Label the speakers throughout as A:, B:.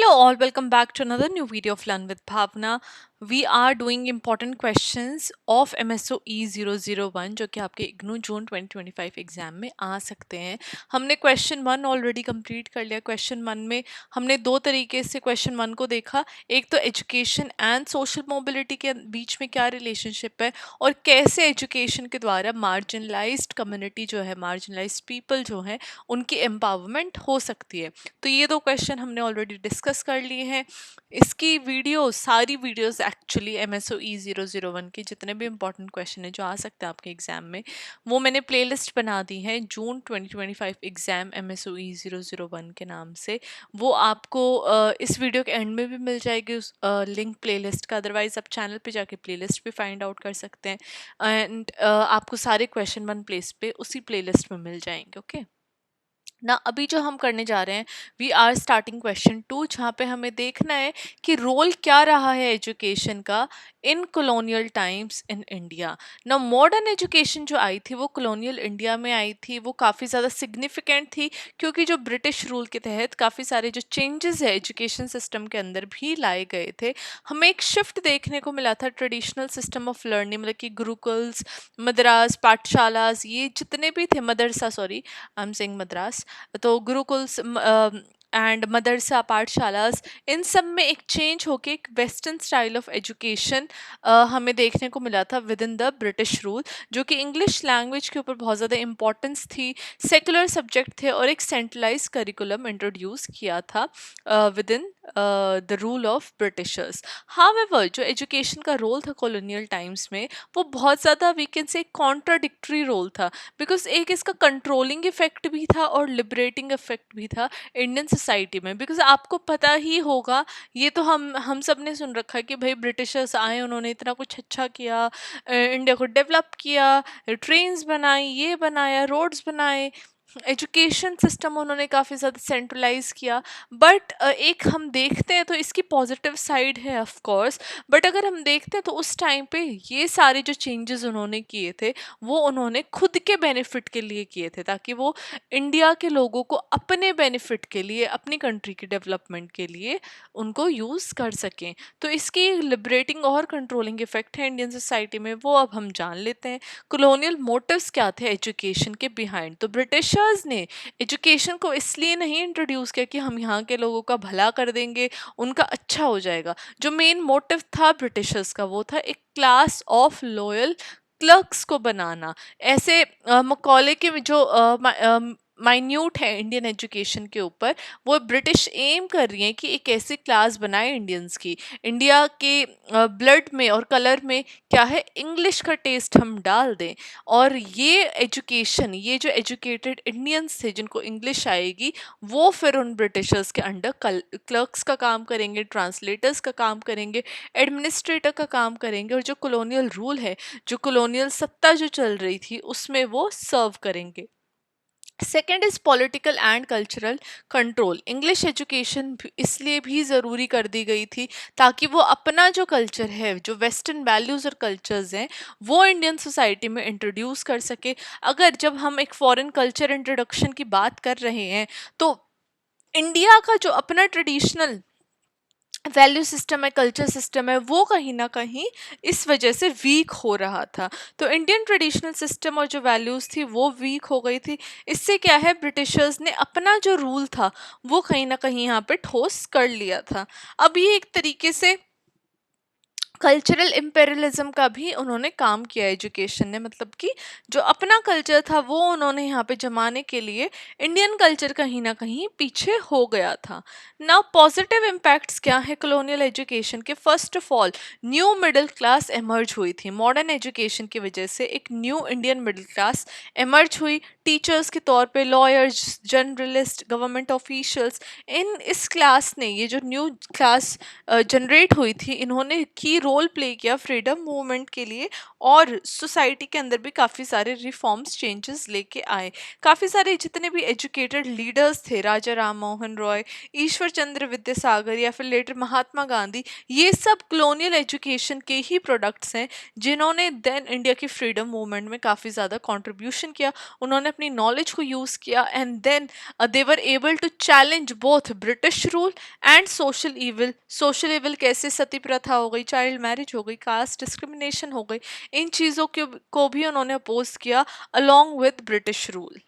A: Hello all, welcome back to another new video of Learn with Bhavna. We are doing important questions of MSOE 001 जो कि आपके इग्नू जून 2025 exam में आ सकते हैं। हमने क्वेश्चन वन ऑलरेडी कंप्लीट कर लिया। क्वेश्चन वन में हमने दो तरीके से क्वेश्चन वन को देखा, एक तो एजुकेशन एंड सोशल मोबिलिटी के बीच में क्या रिलेशनशिप है और कैसे एजुकेशन के द्वारा मार्जिनलाइज्ड कम्युनिटी जो है, मार्जिनलाइज्ड पीपल जो है, उनकी एम्पावरमेंट हो सकती है। तो ये दो क्वेश्चन हमने ऑलरेडी डिस्कस कर लिए हैं। इसकी वीडियो, सारी वीडियोस एक्चुअली MSOE 001 के जितने भी इंपॉर्टेंट क्वेश्चन है जो आ सकते हैं आपके एग्जाम में, वो मैंने प्लेलिस्ट बना दी है जून 2025 एग्जाम MSOE 001 के नाम से। वो आपको इस वीडियो के एंड में भी मिल जाएगी उस लिंक प्लेलिस्ट का। अदरवाइज आप चैनल पे जाके प्लेलिस्ट भी फाइंड आउट कर सकते हैं एंड आपको सारे क्वेश्चन वन प्लेस पे उसी प्लेलिस्ट में मिल जाएंगे। ओके ना, अभी जो हम करने जा रहे हैं, we are starting question two, जहाँ पे हमें देखना है कि रोल क्या रहा है एजुकेशन का इन कॉलोनियल टाइम्स इन इंडिया। ना, मॉडर्न एजुकेशन जो आई थी वो कॉलोनियल इंडिया में आई थी, वो काफ़ी ज़्यादा सिग्निफिकेंट थी क्योंकि जो ब्रिटिश रूल के तहत काफ़ी सारे जो चेंजेस है एजुकेशन सिस्टम के अंदर भी लाए गए थे। हमें एक शिफ्ट देखने को मिला था ट्रेडिशनल सिस्टम ऑफ लर्निंग, मतलब कि गुरुकुल्स, मद्रास, पाठशालास, ये जितने भी थे, मदरसा, sorry I am saying Madras, तो गुरुकुल्स एंड मदरसा, पाठशालास, इन सब में एक चेंज होके एक वेस्टर्न स्टाइल ऑफ एजुकेशन हमें देखने को मिला था within the British rule, जो कि इंग्लिश लैंग्वेज के ऊपर बहुत ज़्यादा इंपॉर्टेंस थी, सेकुलर सब्जेक्ट थे और एक सेंट्रलाइज करिकुलम इंट्रोड्यूस किया था within the rule of Britishers. However जो एजुकेशन का रोल था कॉलोनियल टाइम्स में, वो बहुत ज़्यादा we can say contradictory role था, बिकॉज एक इसका कंट्रोलिंग इफेक्ट भी था और लिबरेटिंग इफेक्ट भी था इंडियन सोसाइटी में। बिकॉज आपको पता ही होगा, ये तो हम सब ने सुन रखा है कि भाई ब्रिटिशर्स आए, उन्होंने इतना कुछ अच्छा किया, इंडिया को डेवलप किया, ट्रेन्स बनाई, ये बनाया, रोड्स बनाए, एजुकेशन सिस्टम उन्होंने काफ़ी ज़्यादा सेंट्रलाइज किया। बट एक हम देखते हैं तो इसकी पॉजिटिव साइड है ऑफ कोर्स, बट अगर हम देखते हैं तो उस टाइम पे ये सारे जो चेंजेस उन्होंने किए थे वो उन्होंने खुद के बेनिफिट के लिए किए थे, ताकि वो इंडिया के लोगों को अपने बेनिफिट के लिए, अपनी कंट्री के डेवलपमेंट के लिए उनको यूज़ कर सकें। तो इसकी लिबरेटिंग और कंट्रोलिंग इफेक्ट है इंडियन सोसाइटी में, वो अब हम जान लेते हैं। कॉलोनियल मोटिव्स क्या थे एजुकेशन के बिहाइंड? तो ब्रिटिशर्स ने एजुकेशन को इसलिए नहीं इंट्रोड्यूस किया कि हम यहाँ के लोगों का भला कर देंगे, उनका अच्छा हो जाएगा। जो मेन मोटिव था ब्रिटिशर्स का वो था एक क्लास ऑफ लॉयल क्लर्क्स को बनाना। ऐसे मकौले के जो माइन्यूट है इंडियन एजुकेशन के ऊपर, वो ब्रिटिश एम कर रही हैं कि एक ऐसी क्लास बनाए इंडियंस की, इंडिया के ब्लड में और कलर में क्या है, इंग्लिश का टेस्ट हम डाल दें। और ये एजुकेशन, ये जो एजुकेटेड इंडियंस थे जिनको इंग्लिश आएगी, वो फिर उन ब्रिटिशर्स के अंडर क्लर्क्स का काम करेंगे, ट्रांसलेटर्स का काम करेंगे, एडमिनिस्ट्रेटर का काम करेंगे, और जो कॉलोनियल रूल है, जो कॉलोनियल सत्ता जो चल रही थी, उसमें वो सर्व करेंगे। Second is political and cultural control. English education इसलिए भी ज़रूरी कर दी गई थी ताकि वो अपना जो कल्चर है, जो वेस्टर्न वैल्यूज़ और कल्चर्स हैं, वो इंडियन सोसाइटी में इंट्रोड्यूस कर सके। अगर जब हम एक फॉरेन कल्चर इंट्रोडक्शन की बात कर रहे हैं, तो इंडिया का जो अपना ट्रेडिशनल वैल्यू सिस्टम है, कल्चर सिस्टम है, वो कहीं ना कहीं इस वजह से वीक हो रहा था। तो इंडियन ट्रेडिशनल सिस्टम और जो वैल्यूज़ थी वो वीक हो गई थी। इससे क्या है, ब्रिटिशर्स ने अपना जो रूल था वो कहीं ना कहीं यहाँ पे ठोस कर लिया था। अब ये एक तरीके से कल्चरल इम्पेरियलिज्म का भी उन्होंने काम किया एजुकेशन ने, मतलब कि जो अपना कल्चर था वो उन्होंने यहाँ पे जमाने के लिए इंडियन कल्चर कहीं ना कहीं पीछे हो गया था। नाउ पॉजिटिव इम्पैक्ट्स क्या है कॉलोनियल एजुकेशन के? First of all, new middle class emerge हुई थी। मॉडर्न एजुकेशन की वजह से एक new Indian middle class emerge हुई, टीचर्स के तौर पे, लॉयर्स, जर्नलिस्ट, गवर्नमेंट ऑफिशियल्स। इस क्लास ने, ये जो न्यू क्लास जनरेट हुई थी, इन्होंने की रोल रोल प्ले किया फ्रीडम मूवमेंट के लिए, और सोसाइटी के अंदर भी काफ़ी सारे रिफॉर्म्स चेंजेस लेके आए। काफ़ी सारे जितने भी एजुकेटेड लीडर्स थे, राजा राम मोहन रॉय, ईश्वर चंद्र विद्यासागर या फिर लेटर महात्मा गांधी, ये सब कॉलोनियल एजुकेशन के ही प्रोडक्ट्स हैं जिन्होंने देन इंडिया की फ्रीडम मूवमेंट में काफ़ी ज़्यादा कंट्रीब्यूशन किया। उन्होंने अपनी नॉलेज को यूज़ किया and then they were able to challenge both British rule and social evil. Social evil कैसे, सती प्रथा हो गई, चाइल्ड मैरिज हो गई, कास्ट डिस्क्रिमिनेशन हो गई, इन चीज़ों को भी उन्होंने अपोज किया along with British rule.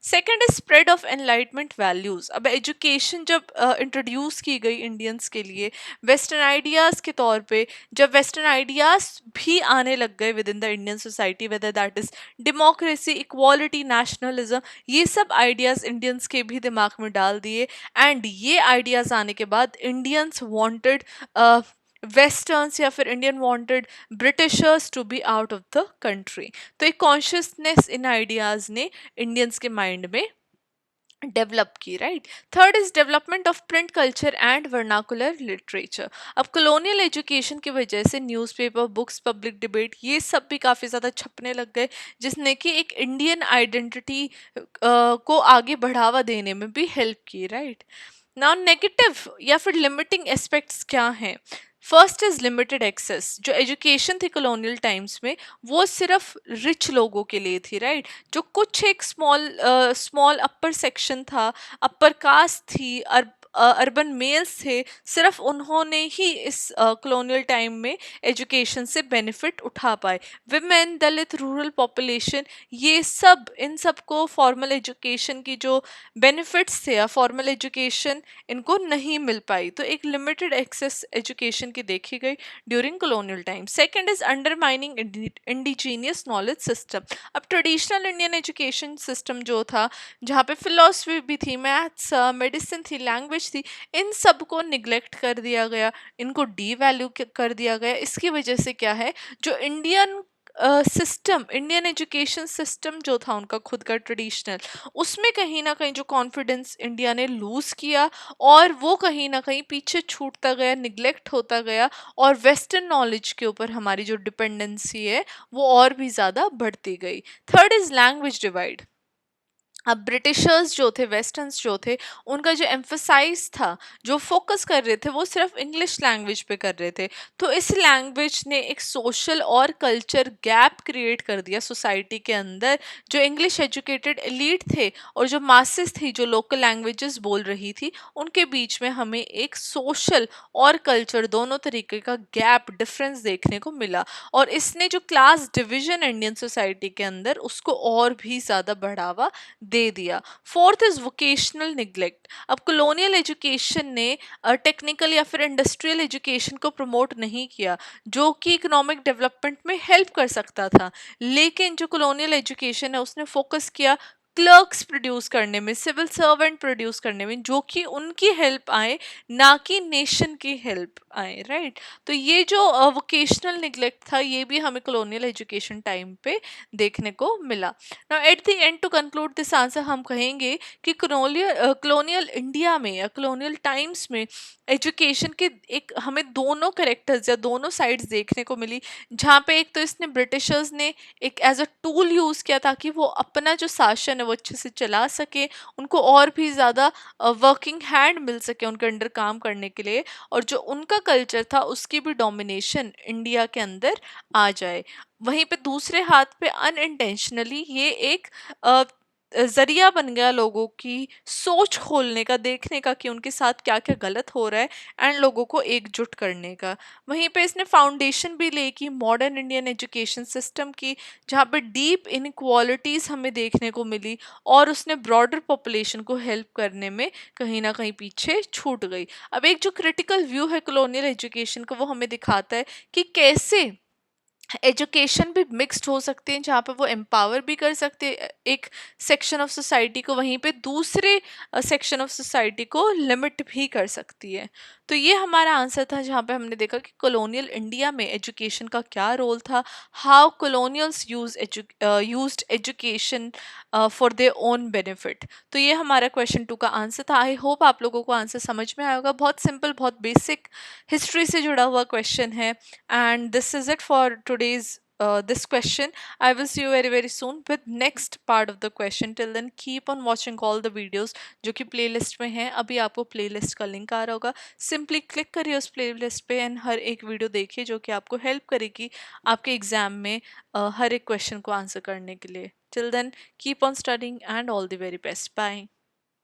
A: Second is spread of enlightenment values. अब एजुकेशन जब इंट्रोड्यूस की गई इंडियंस के लिए वेस्टर्न आइडियाज़ के तौर पे, जब वेस्टर्न आइडियाज़ भी आने लग गए with in the Indian society, whether that is democracy, equality, nationalism, ये सब आइडियाज़ इंडियंस के भी दिमाग में डाल दिए। एंड ये आइडियाज़ आने के बाद इंडियंस वांटेड वेस्टर्न्स या फिर Indian wanted Britishers to be out of the country. तो एक कॉन्शियसनेस इन आइडियाज़ ने इंडियंस के माइंड में डेवलप की, right. Third is development of print culture and vernacular literature. अब कॉलोनियल एजुकेशन की वजह से न्यूज़पेपर, बुक्स, पब्लिक डिबेट, ये सब भी काफ़ी ज़्यादा छपने लग गए, जिसने कि एक इंडियन आइडेंटिटी को आगे बढ़ावा देने में भी हेल्प की, राइट। नाउ नेगेटिव या फिर लिमिटिंग एस्पेक्ट्स क्या हैं? First is limited access. जो एजुकेशन थी कॉलोनियल टाइम्स में वो सिर्फ रिच लोगों के लिए थी, राइट। जो कुछ एक स्मॉल अपर सेक्शन था, अपर कास्ट थी, अर्बन मेल्स थे, सिर्फ उन्होंने ही इस कॉलोनियल टाइम में एजुकेशन से बेनिफिट उठा पाए। विमेन, दलित, रूरल पॉपुलेशन, ये सब, इन सब को फॉर्मल एजुकेशन की जो बेनिफिट्स थे या फॉर्मल एजुकेशन इनको नहीं मिल पाई। तो एक लिमिटेड एक्सेस एजुकेशन की देखी गई during colonial time. Second is undermining indigenous knowledge system. अब ट्रेडिशनल इंडियन एजुकेशन सिस्टम जो था, जहाँ पे फिलोसफी भी थी, मैथ्स, मेडिसिन थी, लैंग्वेज थी, इन सब को निगलेक्ट कर दिया गया, इनको डी वैल्यू कर दिया गया। इसकी वजह से क्या है, जो Indian system, Indian education system जो था उनका खुद का ट्रेडिशनल, उसमें कहीं ना कहीं जो कॉन्फिडेंस इंडिया ने लूज़ किया और वो कहीं ना कहीं पीछे छूटता गया, निगलेक्ट होता गया, और वेस्टर्न नॉलेज के ऊपर हमारी जो डिपेंडेंसी है वो और भी ज़्यादा बढ़ती गई। Third is language divide. अब ब्रिटिशर्स जो थे, वेस्टर्न्स जो थे, उनका जो एम्फसाइज था, जो फोकस कर रहे थे, वो सिर्फ इंग्लिश लैंग्वेज पे कर रहे थे। तो इस लैंग्वेज ने एक सोशल और कल्चर गैप क्रिएट कर दिया सोसाइटी के अंदर। जो इंग्लिश एजुकेटेड एलीट थे और जो मासेस थी जो लोकल लैंग्वेजेस बोल रही थी, उनके बीच में हमें एक सोशल और कल्चर दोनों तरीके का गैप, डिफरेंस देखने को मिला। और इसने जो क्लास डिवीजन इंडियन सोसाइटी के अंदर, उसको और भी ज़्यादा बढ़ावा दे दिया। Fourth is vocational neglect. अब कॉलोनियल एजुकेशन ने टेक्निकल या फिर इंडस्ट्रियल एजुकेशन को प्रमोट नहीं किया, जो कि इकोनॉमिक डेवलपमेंट में हेल्प कर सकता था। लेकिन जो कॉलोनियल एजुकेशन है उसने फोकस किया क्लर्क्स प्रोड्यूस करने में, सिविल सर्वेंट प्रोड्यूस करने में, जो कि उनकी हेल्प आए, ना कि नेशन की हेल्प आए, राइट। तो ये जो वोकेशनल निग्लेक्ट था, ये भी हमें कॉलोनियल एजुकेशन टाइम पे देखने को मिला। Now at the end, to conclude this answer, हम कहेंगे कि कॉलोनियल इंडिया में या कॉलोनियल टाइम्स में एजुकेशन के एक हमें दोनों करेक्टर्स या दोनों साइड्स देखने को मिली। जहाँ पे एक तो इसने ब्रिटिशर्स ने एक एज अ टूल यूज़ किया ताकि वो अपना जो शासन है वो अच्छे से चला सके, उनको और भी ज़्यादा वर्किंग हैंड मिल सके उनके अंडर काम करने के लिए, और जो उनका कल्चर था उसकी भी डोमिनेशन इंडिया के अंदर आ जाए। वहीं पे दूसरे हाथ पे अनइंटेंशनली ये एक जरिया बन गया लोगों की सोच खोलने का, देखने का कि उनके साथ क्या क्या गलत हो रहा है, एंड लोगों को एकजुट करने का। वहीं पे इसने फाउंडेशन भी ले की मॉडर्न इंडियन एजुकेशन सिस्टम की, जहाँ पे डीप इनक्वालिटीज़ हमें देखने को मिली, और उसने ब्रॉडर पॉपुलेशन को हेल्प करने में कहीं ना कहीं पीछे छूट गई। अब एक जो क्रिटिकल व्यू है कॉलोनियल एजुकेशन का, वो हमें दिखाता है कि कैसे एजुकेशन भी मिक्स्ड हो सकती है, जहाँ पे वो एम्पावर भी कर सकते हैं एक सेक्शन ऑफ सोसाइटी को, वहीं पे दूसरे सेक्शन ऑफ सोसाइटी को लिमिट भी कर सकती है। तो ये हमारा आंसर था, जहाँ पे हमने देखा कि कॉलोनियल इंडिया में एजुकेशन का क्या रोल था, how colonials used education for their own benefit. तो ये हमारा क्वेश्चन 2 का आंसर था। आई होप आप लोगों को आंसर समझ में आया होगा। बहुत सिंपल, बहुत बेसिक हिस्ट्री से जुड़ा हुआ क्वेश्चन है। And this is it for today's this question. I will see you very very soon with next part of the question. Till then keep on watching all the videos जो कि playlist में हैं। अभी आपको playlist का link आ रहा होगा, simply click करिए उस playlist पे and हर एक video देखिए जो कि आपको help करेगी आपके exam में हर एक question को answer करने के लिए। Till then keep on studying and all the very best. Bye.